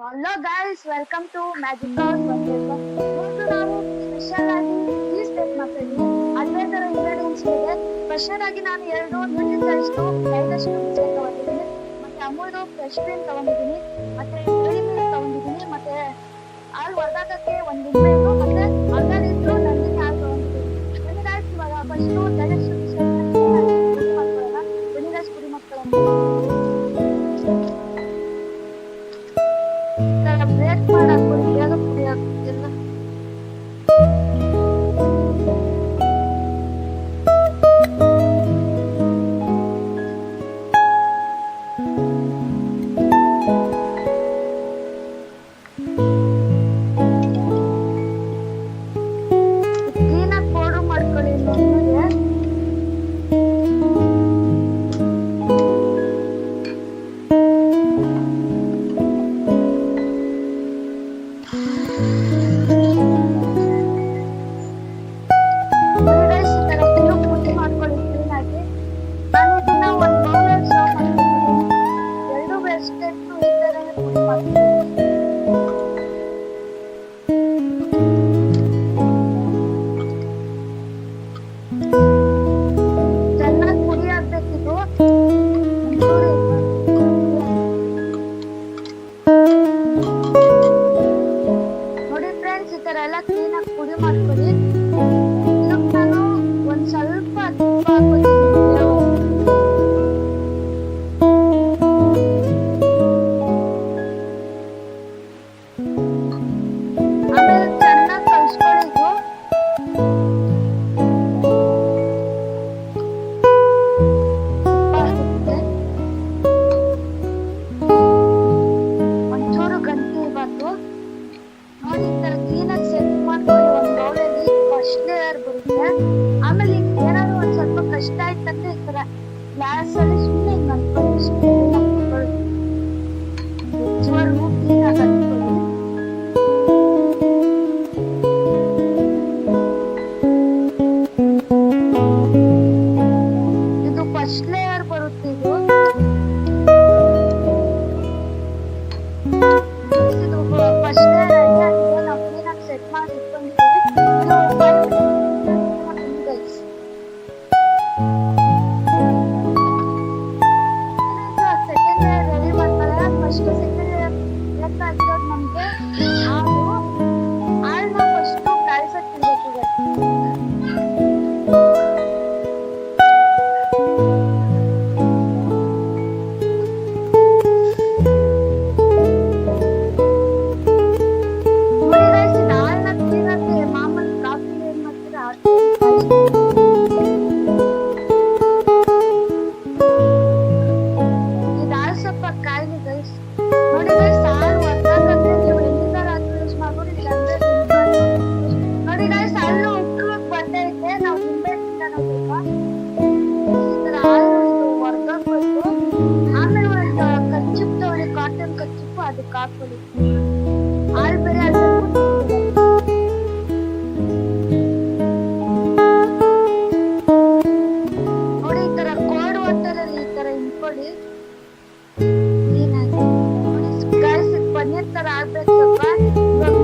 Hello guys, welcome to magic house ಬಂದಿರುವ. ಇವತ್ತು ನಾವು ಸ್ಪೆಷಲ್ ಆಗಿ ಚೀಸ್ ಕೇಕ್ ಮಾಡ್ತಾ ಇದೀವಿ. ಅದೇ ತರ ಇಂಗ್ರೀಡಿಯೆಂಟ್ಸ್ ಇದೆ. ಸ್ಪೆಷಲ್ ಆಗಿ ನಾನು 2 ನ್ಯೂಟ್ರಿಸೈಸ್ಟು ಡೈಜೆಸ್ಟ್ ಬಿಸ್ಕೆಟ್ ತಗೊಂಡಿದ್ದೀನಿ, ಮತ್ತೆ ಅಮೂಲ್ದು ಫ್ರೆಶ್ ಕ್ರೀಮ್ ತಗೊಂಡಿದ್ದೀನಿ, ಮತ್ತೆ ಡೈರಿ ಮಿಲ್ಕ್ ತಗೊಂಡಿದ್ದೀನಿ, ಮತ್ತೆ ಹಾಲು ಒರ್ದಾಕಕ್ಕೆ ಒಂದು ನಿಂಬೆಹಣ್ಣು, ಮತ್ತೆ ಅರ್ಧ ಲೀಟ್ರು ನಂದಿನಿ ಹಾಲು ತಗೊಂಡಿದ್ದೀನಿ. ಬನ್ನಿ ಗೈಸ್, ಇವಾಗ ಫಸ್ಟು ಡೈಜೆಸ್ಟ್ ಬಿಸ್ಕೆಟ್ ಪುಡಿ ಮಾಡ್ಕೊಳ್ಳೋಣ. ಬನ್ನಿ ಗೈಸ್, ಪುಡಿ ಮಾಡ್ಕೊಳ್ಳೋಣ. ಬ್ರೇಕ್ ಮಾಡಕ್ ಬೇಗ ಪುಡಿ ಹಾಕ್ತಿಲ್ಲ. ಕ್ಲೀನಾಗಿ ಪೌಡ್ರ್ ಮಾಡ್ಕೊಳ್ಳಿ. ಚೆನ್ನಾಗಿ ಪುಡಿ ಆಗ್ಬೇಕಿದು. ನೋಡಿ ಫ್ರೆಂಡ್ಸ್, ಈ ತರ ಎಲ್ಲ ಕ್ಲೀನಾಗಿ ಪುಡಿ ಮಾಡ್ಕೊಳ್ಳಿ. ಇದಕ್ಕೆ ನಾನು ಒಂದ್ ಸ್ವಲ್ಪ ತುಪ್ಪ ಹಾಕೋತೀನಿ. ಆಮೇಲೆ ಚೆನ್ನಾಗಿ ಕಲ್ಸ್ಕೊಳ್ಳಿದು. ಒಂಚೂರು ಗಂಟಿ ಇರಬಾರ್ದು. ನೋಡಿ, ಈ ತರ ಕ್ಲೀನಾಗಿ ಸೆಟ್ ಮಾಡ್ಕೊಳ್ಳಿ. ಒಂದು ಬೌಲಲ್ಲಿ ಫಸ್ಟ್ ಲೇಯರ್ ಬರುತ್ತೆ. ಆಮೇಲೆ ಈಗ ಏನಾದ್ರು ಒಂದ್ ಸ್ವಲ್ಪ ಕಷ್ಟ ಆಯ್ತಂದ್ರೆ ಈ ತರ ಗ್ಲಾಸ್ ಅಲ್ಲಿ ಸುಮ್ಮನೆ ಹಿಂಗ್ ಅಂದ್ಕೊಳ್ಳಿ. ಹೆಚ್ಚುವರೆಗೂ ಕ್ಲೀನಾಗಿ ಅಂದ್ಕೊಳ್ಳಿ. ಇದು ಫಸ್ಟ್ ಲೇಯರ್ ಬರುತ್ತೆ. ಇದು ಫಸ್ಟ್ ಲೇಯರ್ ಆಯ್ತಾ? ಇದು ನಾವು ಕ್ಲೀನಾಗಿ ಸೆಟ್ ಮಾಡಿ ಇಟ್ಕೊಂಡಿದ್ದೀವಿ. ಸೆಕೆಂಡ್ ಲೇಯರ್ ರೆಡಿ ಮಾಡ್ಕೊಳ್ಳೋಣ. ಫಸ್ಟ್ ಸೆಕೆಂಡ್ ಲೇಯರ್ ಬೇಕಾಗಿರೋದು ನಮಗೆ ಹಾಲನ್ನ ಫಸ್ಟು ಕಾಯಿಸಕ್ಕಿರ್ಬೇಕು. ಅದಕ್ಕೆ ಹಾಕೊಳ್ಳಿ. ಹಾಲು ಬೇರೆ ನೋಡಿ, ಈ ತರ ಕೋಲ್ಡ್ ವಾಟರ್ ಅಲ್ಲಿ ಈ ತರ ಹಿಂಡ್ಕೊಳ್ಳಿ. ಕ್ಲೀನಾಗಿ ನೋಡಿ ಗೈಸ್, ಪನ್ನೀರ್ ತರ ಆಗ್ಬೇಕು ಸ್ವಲ್ಪ.